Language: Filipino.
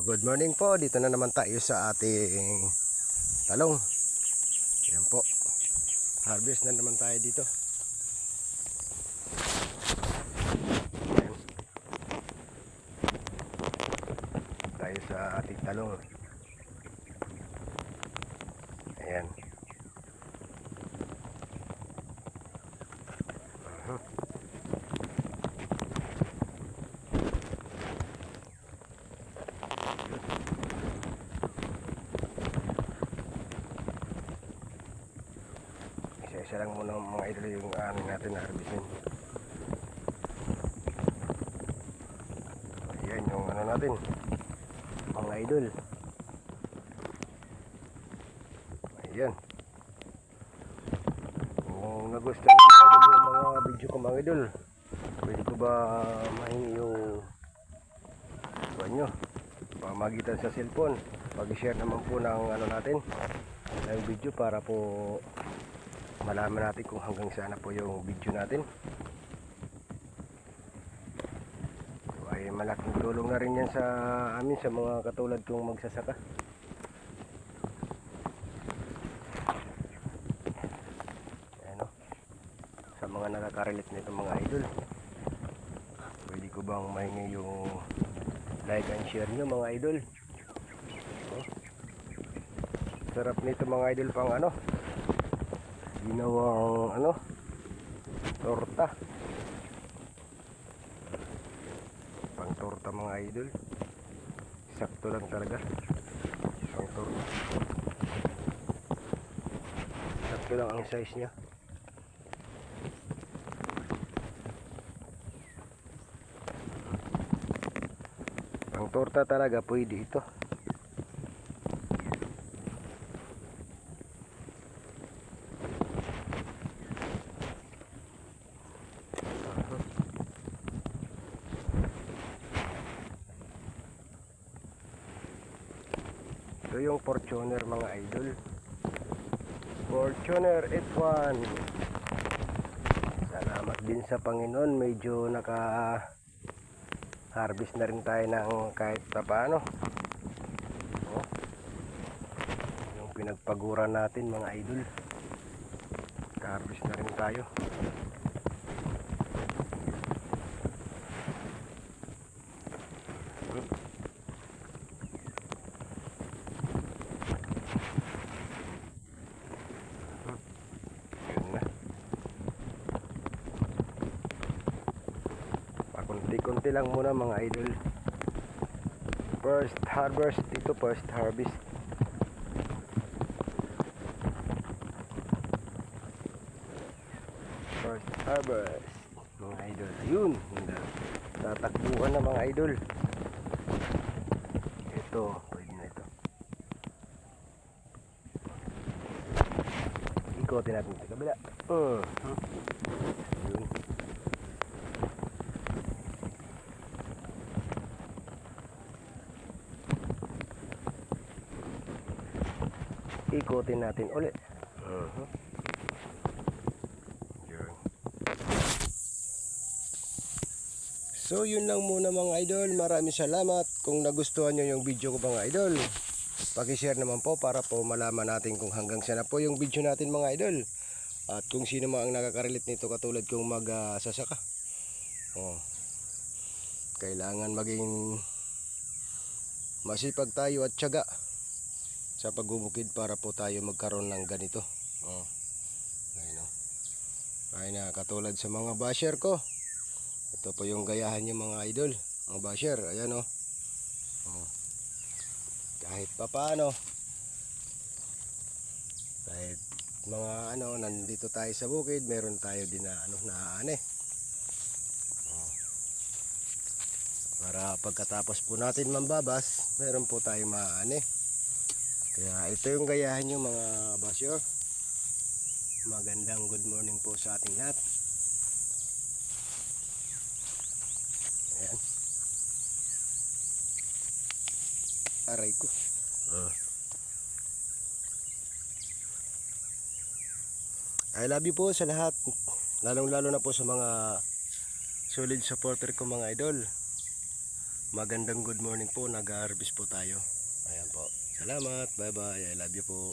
Good morning po. Dito na naman tayo sa ating talong. Ayan po. Harvest na naman tayo dito. Ayan. Tayo sa ating talong. Ayan. Isa lang muna mga idol yung aning natin na harvestin. Ayan yung ano natin mga idol. Ayan. Kung nagustuhan nyo yung mga video ko mga idol, pwede ko ba mahingi yung nyo pamagitan sa cellphone, pag-share naman po ng ano natin ng video para po malaman natin kung hanggang saan na po yung video natin. So, ay malaking tulong na rin yan sa amin, sa mga katulad kong magsasaka. Ayan o, sa mga nakaka-relate nito mga idol, pwede ko bang mahingi yung like and share nyo mga idol. Sarap nito mga idol, pang ano, ginawang ano, torta, pang torta mga idol. Sakto lang talaga pang torta, sakto lang ang size nya. Pang torta talaga pwede ito. Ito yung Fortuner mga idol, Fortuner F1. Salamat din sa Panginoon, medyo naka harvest na rin tayo ng kahit paano. Yung pinagpaguran natin mga idol, harvest na rin tayo. Konti-konti lang muna mga idol. First harvest ito, first harvest. First harvest mga idol. Ayun, tatakbuhan na mga idol. Ito, pwede na ito. Ikotin natin sa kabila. Ayun. Ikotin natin ulit. So yun lang muna mga idol. Maraming salamat. Kung nagustuhan nyo yung video ko mga idol, paki-share naman po para po malaman natin kung hanggang saan na po yung video natin mga idol. At kung sino man ang nakaka-relate nito katulad kong magsasaka. Kailangan maging masipag tayo at tiyaga sa pagbubukid para po tayo magkaroon ng ganito. Ayun, ayun na, katulad sa mga basher ko. Ito po yung gayahan niyo mga idol, mga basher. Ayan o. Kahit papaano, kahit mga ano, nandito tayo sa bukid, meron tayo din na ano, naaani. Para pagkatapos po natin mambabas, meron po tayong maaani. Kaya ito yung gayahan nyo mga basher. Magandang good morning po sa ating lahat. Ayan. Aray ko. I love you po sa lahat. Lalong lalo na po sa mga solid supporter ko mga idol. magandang good morning po. Nag-harvest po tayo. Ayan po. Salamat. Bye bye. I love you po.